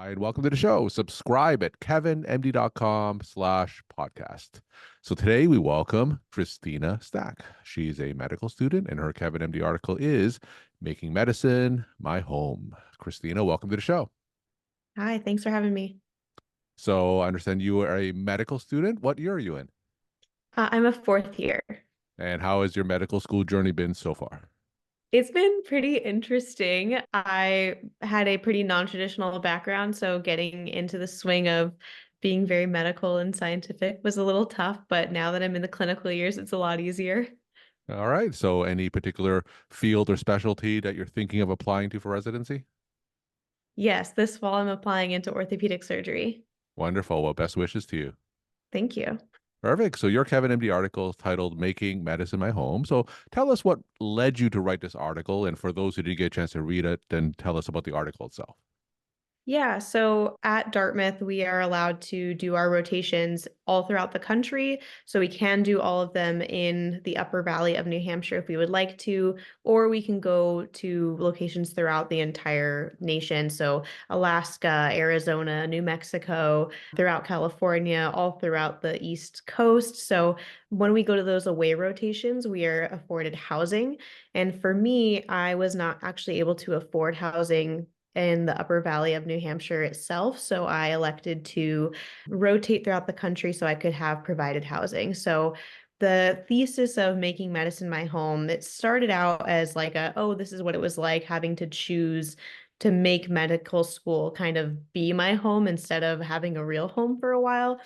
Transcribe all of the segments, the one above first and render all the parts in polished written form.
And welcome to the show. Subscribe at kevinmd.com/podcast. So today we welcome Christina Stach. She's a medical student, and her KevinMD article is Making Medicine My Home. Christina, welcome to the show. Hi, thanks for having me. So I understand you are a medical student. What year are you in? I'm a fourth year. And how has your medical school journey been so far? It's been pretty interesting. I had a pretty non-traditional background, so getting into the swing of being very medical and scientific was a little tough, but now that I'm in the clinical years, it's a lot easier. All right. So any particular field or specialty that you're thinking of applying to for residency? Yes, this fall I'm applying into orthopedic surgery. Wonderful. Well, best wishes to you. Thank you. Perfect. So your Kevin MD article is titled Making Medicine My Home. So tell us what led you to write this article. And for those who didn't get a chance to read it, then tell us about the article itself. Yeah, so at Dartmouth, we are allowed to do our rotations all throughout the country. So we can do all of them in the upper valley of New Hampshire if we would like to, or we can go to locations throughout the entire nation. So Alaska, Arizona, New Mexico, throughout California, all throughout the East Coast. So when we go to those away rotations, we are afforded housing. And for me, I was not actually able to afford housing in the upper valley of New Hampshire itself. So I elected to rotate throughout the country so I could have provided housing. So the thesis of making medicine my home, it started out as like oh, this is what it was like having to choose to make medical school kind of be my home instead of having a real home for a while.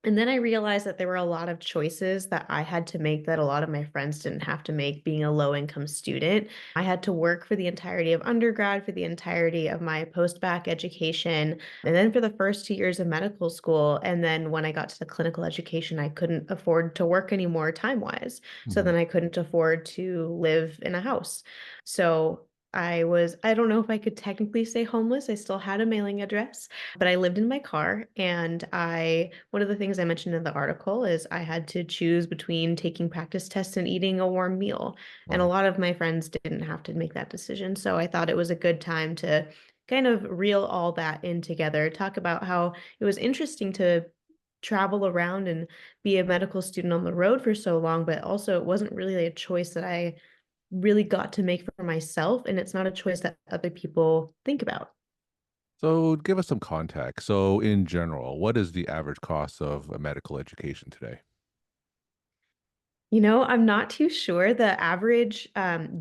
And then I realized that there were a lot of choices that I had to make that a lot of my friends didn't have to make being a low-income student. I had to work for the entirety of undergrad, for the entirety of my post-bac education, and then for the first 2 years of medical school. And then when I got to the clinical education, I couldn't afford to work anymore time-wise. So Mhm. then I couldn't afford to live in a house. So I don't know if I could technically say homeless. I still had a mailing address, but I lived in my car, and one of the things I mentioned in the article is I had to choose between taking practice tests and eating a warm meal. And a Wow. lot of my friends didn't have to make that decision. So I thought it was a good time to kind of reel all that in together, talk about how it was interesting to travel around and be a medical student on the road for so long, but also it wasn't really a choice that I really got to make for myself. And it's not a choice that other people think about. So give us some context. So in general, what is the average cost of a medical education today? I'm not too sure. The average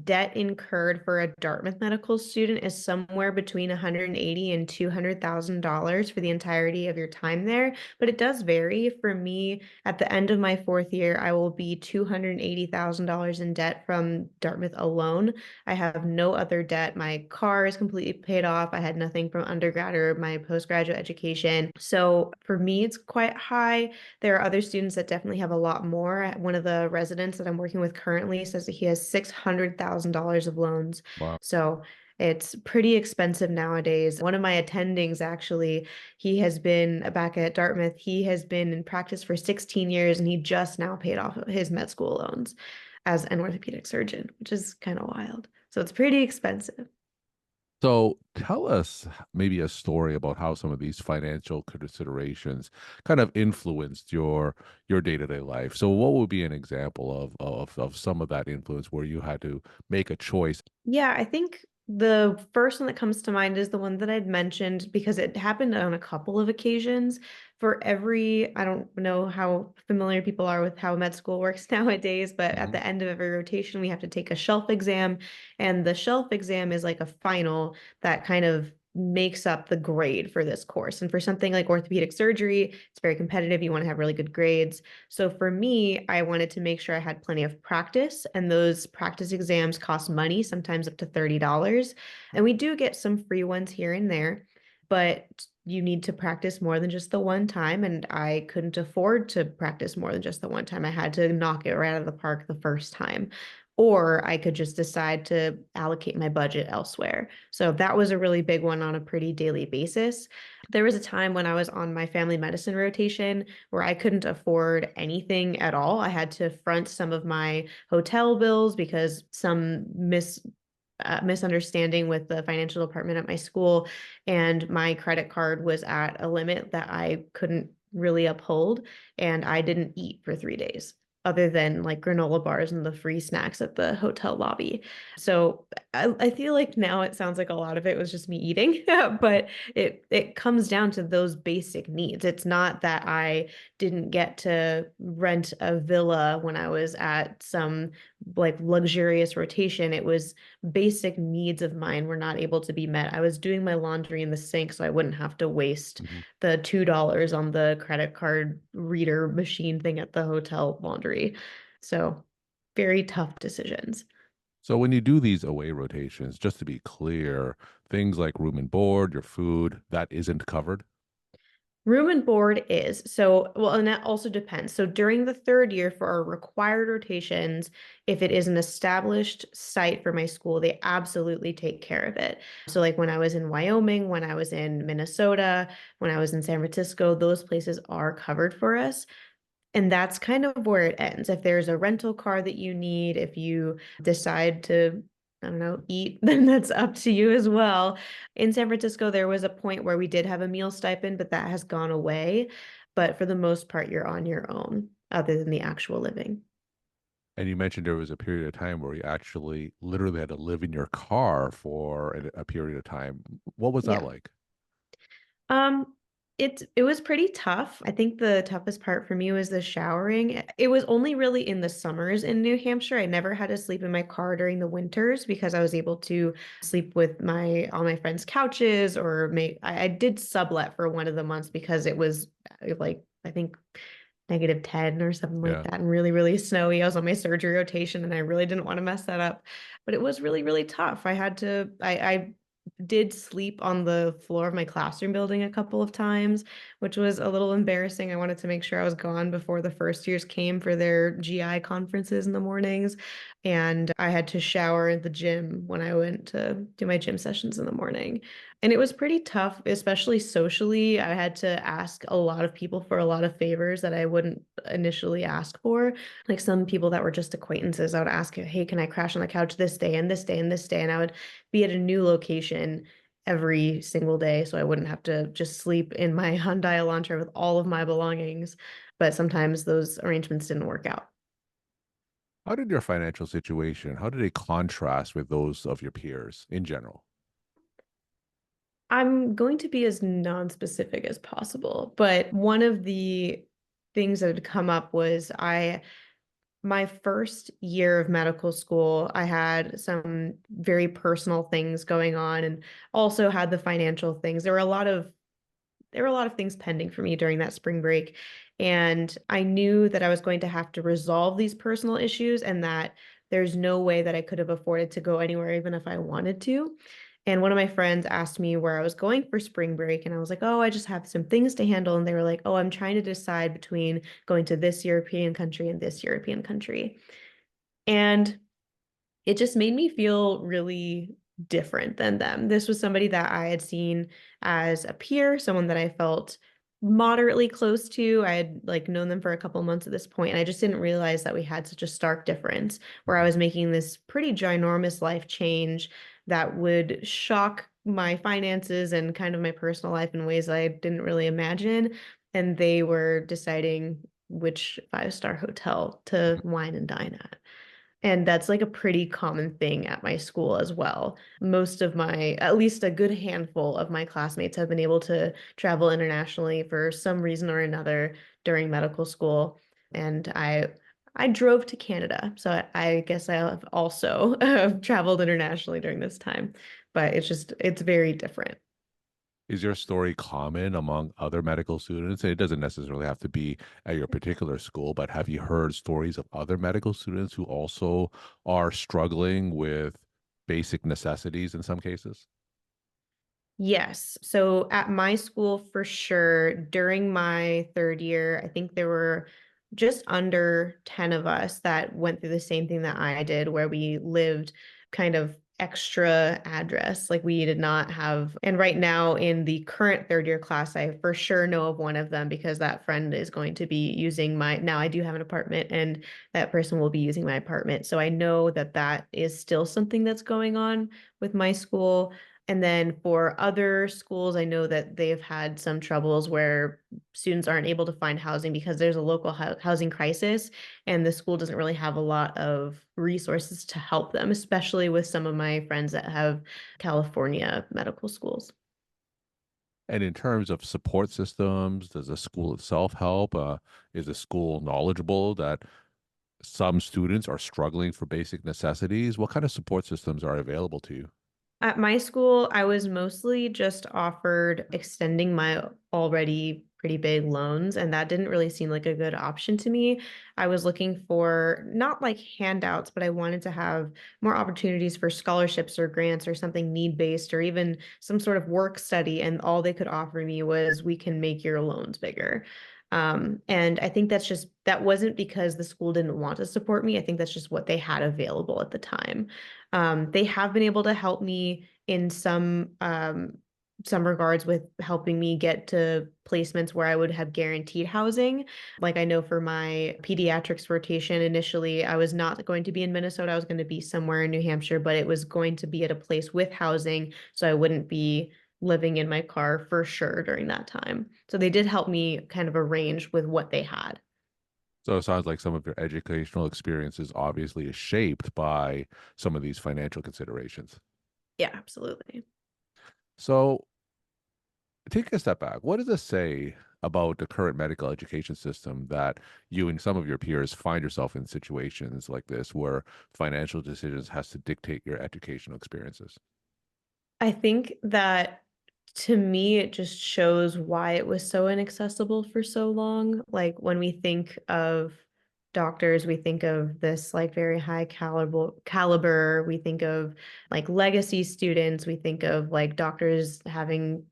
debt incurred for a Dartmouth medical student is somewhere between 180 and $200,000 for the entirety of your time there, but it does vary. For me, at the end of my fourth year, I will be $280,000 in debt from Dartmouth alone. I have no other debt. My car is completely paid off. I had nothing from undergrad or my postgraduate education. So for me, it's quite high. There are other students that definitely have a lot more. One of the residents that I'm working with currently says that he has $600,000 of loans. Wow. So it's pretty expensive nowadays. One of my attendings, actually, he has been back at Dartmouth. He has been in practice for 16 years and he just now paid off his med school loans as an orthopedic surgeon, which is kind of wild. So it's pretty expensive. So tell us maybe a story about how some of these financial considerations kind of influenced your day-to-day life. So what would be an example of some of that influence where you had to make a choice? Yeah, I think the first one that comes to mind is the one that I'd mentioned because it happened on a couple of occasions. I don't know how familiar people are with how med school works nowadays, but at Mhm. the end of every rotation, we have to take a shelf exam. And the shelf exam is like a final that kind of makes up the grade for this course. And for something like orthopedic surgery, it's very competitive. You want to have really good grades. So for me, I wanted to make sure I had plenty of practice, and those practice exams cost money, sometimes up to $30. And we do get some free ones here and there, but you need to practice more than just the one time. And I couldn't afford to practice more than just the one time. I had to knock it right out of the park the first time. Or I could just decide to allocate my budget elsewhere. So that was a really big one on a pretty daily basis. There was a time when I was on my family medicine rotation where I couldn't afford anything at all. I had to front some of my hotel bills because some misunderstanding with the financial department at my school, and my credit card was at a limit that I couldn't really uphold, and I didn't eat for 3 days other than like granola bars and the free snacks at the hotel lobby. So I feel like now it sounds like a lot of it was just me eating, but it comes down to those basic needs. It's not that I didn't get to rent a villa when I was at some like luxurious rotation. It was basic needs of mine were not able to be met. I was doing my laundry in the sink so I wouldn't have to waste Mhm. the $2 on the credit card reader machine thing at the hotel laundry. So very tough decisions. So when you do these away rotations, just to be clear, things like room and board, your food, that isn't covered. Room and board is. So, well, and that also depends. So during the third year for our required rotations, if it is an established site for my school, they absolutely take care of it. So like when I was in Wyoming, when I was in Minnesota, when I was in San Francisco, those places are covered for us. And that's kind of where it ends. If there's a rental car that you need, if you decide to, I don't know, eat, then that's up to you as well. In San Francisco, there was a point where we did have a meal stipend, but that has gone away. But for the most part, you're on your own, other than the actual living. And you mentioned there was a period of time where you actually literally had to live in your car for a period of time. What was that Yeah. like? Um, it was pretty tough. I think the toughest part for me was the showering. It was only really in the summers in New Hampshire. I never had to sleep in my car during the winters because I was able to sleep with my on my friends' couches or make I did sublet for one of the months because it was like I think -10 or something like Yeah. that and really, really snowy. I was on my surgery rotation and I really didn't want to mess that up. But it was really, really tough. I did sleep on the floor of my classroom building a couple of times, which was a little embarrassing. I wanted to make sure I was gone before the first years came for their GI conferences in the mornings. And I had to shower at the gym when I went to do my gym sessions in the morning. And it was pretty tough, especially socially. I had to ask a lot of people for a lot of favors that I wouldn't initially ask for. Like some people that were just acquaintances, I would ask, hey, can I crash on the couch this day and this day and this day? And I would be at a new location every single day so I wouldn't have to just sleep in my Hyundai Elantra with all of my belongings. But sometimes those arrangements didn't work out. How did your financial situation, how did it contrast with those of your peers in general? I'm going to be as non-specific as possible, but one of the things that had come up was my first year of medical school, I had some very personal things going on and also had the financial things. There were a lot of things pending for me during that spring break. And I knew that I was going to have to resolve these personal issues and that there's no way that I could have afforded to go anywhere, even if I wanted to. And one of my friends asked me where I was going for spring break. And I was like, oh, I just have some things to handle. And they were like, oh, I'm trying to decide between going to this European country and this European country. And it just made me feel really different than them. This was somebody that I had seen as a peer, someone that I felt moderately close to. I had like known them for a couple months at this point, and I just didn't realize that we had such a stark difference where I Mhm. was making this pretty ginormous life change that would shock my finances and kind of my personal life in ways I didn't really imagine. And they were deciding which five-star hotel to wine and dine at. And that's like a pretty common thing at my school as well. Most of my, at least a good handful of my classmates have been able to travel internationally for some reason or another during medical school. And I drove to Canada, so I guess I have also traveled internationally during this time, but it's very different. Is your story common among other medical students? And it doesn't necessarily have to be at your particular school, but have you heard stories of other medical students who also are struggling with basic necessities in some cases? Yes. So at my school, for sure, during my third year, I think there were just under 10 of us that went through the same thing that I did, where we lived kind of extra address. Like we did not have, and right now in the current third year class, I for sure know of one of them because that friend is going to be using my, now I do have an apartment and that person will be using my apartment. So I know that that is still something that's going on with my school. And then for other schools, I know that they've had some troubles where students aren't able to find housing because there's a local housing crisis and the school doesn't really have a lot of resources to help them, especially with some of my friends that have California medical schools. And in terms of support systems, does the school itself help? Is the school knowledgeable that some students are struggling for basic necessities? What kind of support systems are available to you? At my school, I was mostly just offered extending my already pretty big loans, and that didn't really seem like a good option to me. I was looking for not like handouts, but I wanted to have more opportunities for scholarships or grants or something need-based or even some sort of work study, and all they could offer me was we can make your loans bigger. And I think that's just that wasn't because the school didn't want to support me. I think that's just what they had available at the time. They have been able to help me in some regards with helping me get to placements where I would have guaranteed housing. Like I know for my pediatrics rotation, initially I was not going to be in Minnesota. I was going to be somewhere in New Hampshire, but it was going to be at a place with housing, so I wouldn't be living in my car for sure during that time. So they did help me kind of arrange with what they had. So it sounds like some of your educational experiences obviously is shaped by some of these financial considerations. Yeah, absolutely. So take a step back. What does this say about the current medical education system that you and some of your peers find yourself in situations like this where financial decisions has to dictate your educational experiences? I think that to me, it just shows why it was so inaccessible for so long. Like when we think of doctors, we think of this like very high caliber. We think of like legacy students. We think of like doctors having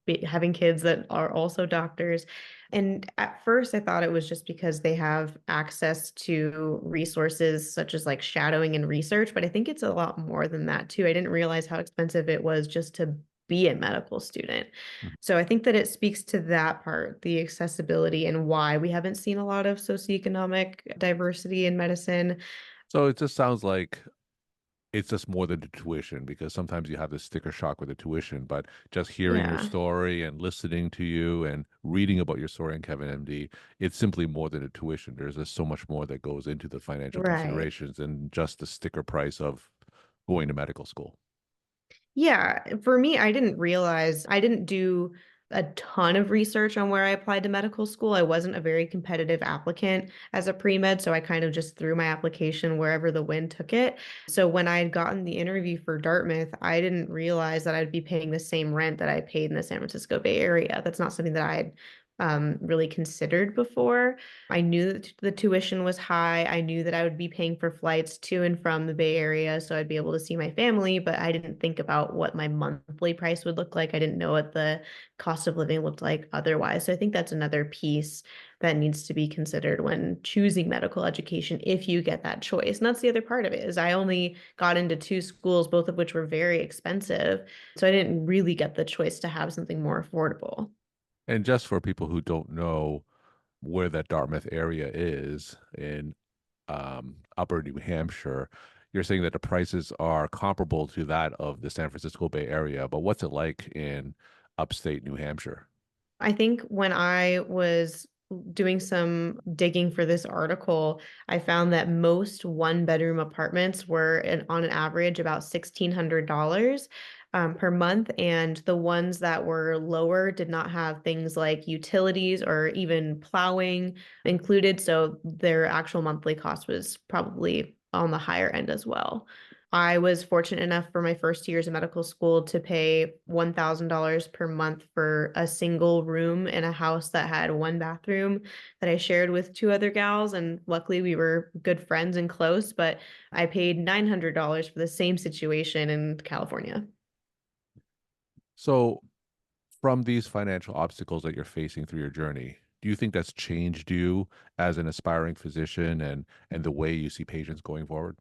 kids that are also doctors. And at first, I thought it was just because they have access to resources such as like shadowing and research, but I think it's a lot more than that too. I didn't realize how expensive it was just to be a medical student. Mhm. So I think that it speaks to that part, the accessibility and why we haven't seen a lot of socioeconomic diversity in medicine. So it just sounds like it's just more than the tuition because sometimes you have this sticker shock with the tuition, but just hearing your Yeah, story and listening to you and reading about your story in Kevin MD, it's simply more than a tuition. There's just so much more that goes into the financial right. considerations than just the sticker price of going to medical school. Yeah, for me, I didn't realize I didn't do a ton of research on where I applied to medical school. I wasn't a very competitive applicant as a pre-med, so I kind of just threw my application wherever the wind took it. So when I had gotten the interview for Dartmouth, I didn't realize that I'd be paying the same rent that I paid in the San Francisco Bay Area. That's not something that I had really considered before. I knew that the tuition was high. I knew that I would be paying for flights to and from the Bay Area, so I'd be able to see my family, but I didn't think about what my monthly price would look like. I didn't know what the cost of living looked like otherwise. So I think that's another piece that needs to be considered when choosing medical education if you get that choice. And that's the other part of it is I only got into two schools, both of which were very expensive. So I didn't really get the choice to have something more affordable. And just for people who don't know where that Dartmouth area is in Upper New Hampshire, you're saying that the prices are comparable to that of the San Francisco Bay Area, but what's it like in upstate New Hampshire? I think when I was doing some digging for this article, I found that most one bedroom apartments were on an average about $1,600 per month. And the ones that were lower did not have things like utilities or even plowing included. So their actual monthly cost was probably on the higher end as well. I was fortunate enough for my first years of medical school to pay $1,000 per month for a single room in a house that had one bathroom that I shared with two other gals. And luckily, we were good friends and close, but I paid $900 for the same situation in California. So, from these financial obstacles that you're facing through your journey, do you think that's changed you as an aspiring physician and the way you see patients going forward?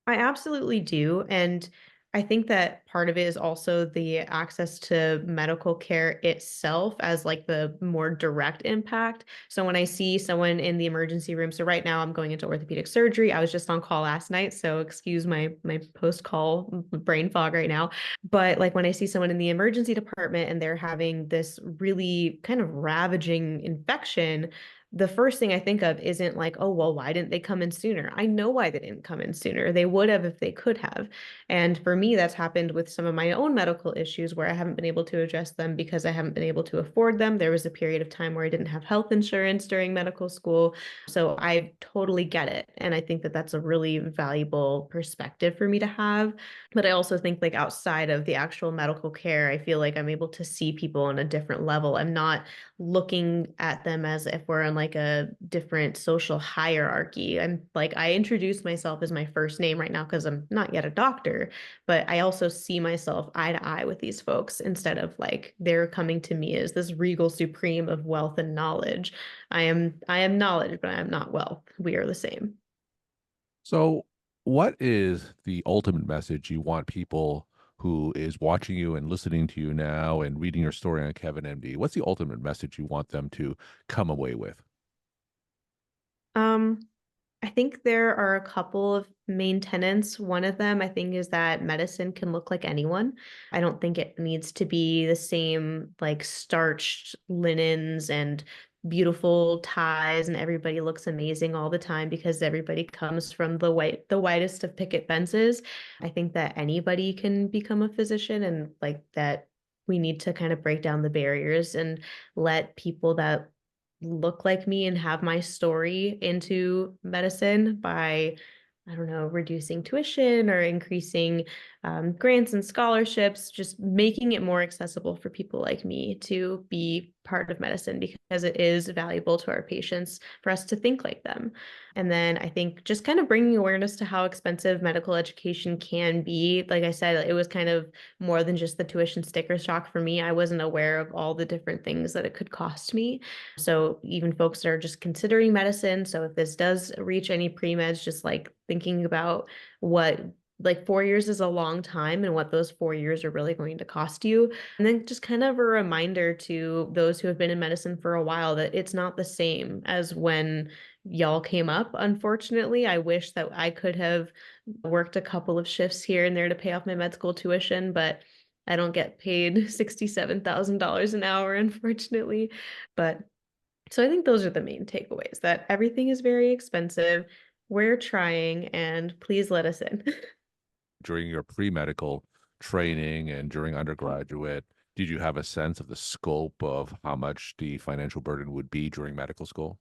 I absolutely do. And I think that part of it is also the access to medical care itself as like the more direct impact. So when I see someone in the emergency room, so right now I'm going into orthopedic surgery. I was just on call last night, so excuse my post-call brain fog right now. But like when I see someone in the emergency department and they're having this really kind of ravaging infection, the first thing I think of isn't like, oh, well, why didn't they come in sooner? I know why they didn't come in sooner. They would have if they could have. And for me, that's happened with some of my own medical issues where I haven't been able to address them because I haven't been able to afford them. There was a period of time where I didn't have health insurance during medical school. So I totally get it. And I think that that's a really valuable perspective for me to have. But I also think, like, outside of the actual medical care, I feel like I'm able to see people on a different level. I'm not looking at them as if we're in like a different social hierarchy. I'm like, I introduce myself as my first name right now because I'm not yet a doctor, but I also see myself eye to eye with these folks instead of like they're coming to me as this regal supreme of wealth and knowledge. I am knowledge, but I am not wealth. We are the same. So, what is the ultimate message you want people who is watching you and listening to you now and reading your story on Kevin MD? What's the ultimate message you want them to come away with? Um, I think there are a couple of main tenets. One of them, I think, is that medicine can look like anyone. I don't think it needs to be the same, like starched linens and beautiful ties, and everybody looks amazing all the time because everybody comes from the whitest of picket fences. I think that anybody can become a physician, and like that we need to kind of break down the barriers and let people that look like me and have my story into medicine by, I don't know, reducing tuition or increasing grants and scholarships, just making it more accessible for people like me to be part of medicine because it is valuable to our patients for us to think like them. And then I think just kind of bringing awareness to how expensive medical education can be. Like I said, it was kind of more than just the tuition sticker shock for me. I wasn't aware of all the different things that it could cost me. So even folks that are just considering medicine, so if this does reach any pre-meds, just like thinking about what, like 4 years is a long time and what those 4 years are really going to cost you. And then just kind of a reminder to those who have been in medicine for a while that it's not the same as when y'all came up. Unfortunately, I wish that I could have worked a couple of shifts here and there to pay off my med school tuition, but I don't get paid $67,000 an hour, unfortunately. But so I think those are the main takeaways, that everything is very expensive. We're trying, and please let us in. During your pre-medical training and during undergraduate, did you have a sense of the scope of how much the financial burden would be during medical school?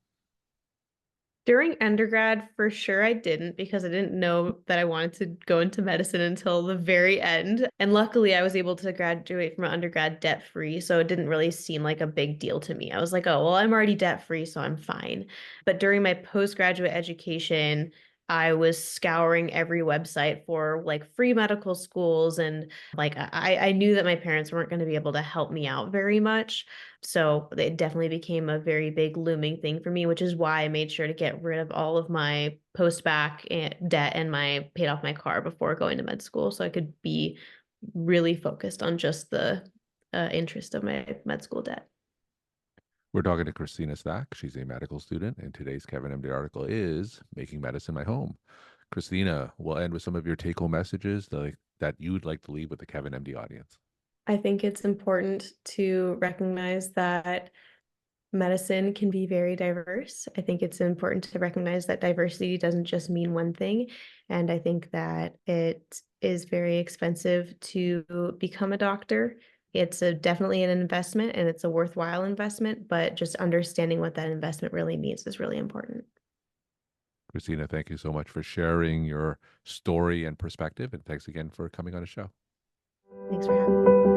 During undergrad, for sure, I didn't because I didn't know that I wanted to go into medicine until the very end. And luckily, I was able to graduate from undergrad debt free. So it didn't really seem like a big deal to me. I was like, oh, well, I'm already debt free, so I'm fine. But during my postgraduate education, I was scouring every website for like free medical schools. And like, I knew that my parents weren't going to be able to help me out very much. So it definitely became a very big looming thing for me, which is why I made sure to get rid of all of my post-bac debt and my paid off my car before going to med school so I could be really focused on just the interest of my med school debt. We're talking to Christina Stach. She's a medical student, and today's Kevin MD article is Making Medicine My Home. Christina, we'll end with some of your take home messages that you'd like to leave with the Kevin MD audience. I think it's important to recognize that medicine can be very diverse. I think it's important to recognize that diversity doesn't just mean one thing. And I think that it is very expensive to become a doctor. It's definitely an investment and it's a worthwhile investment, but just understanding what that investment really means is really important. Christina, thank you so much for sharing your story and perspective. And thanks again for coming on the show. Thanks for having me.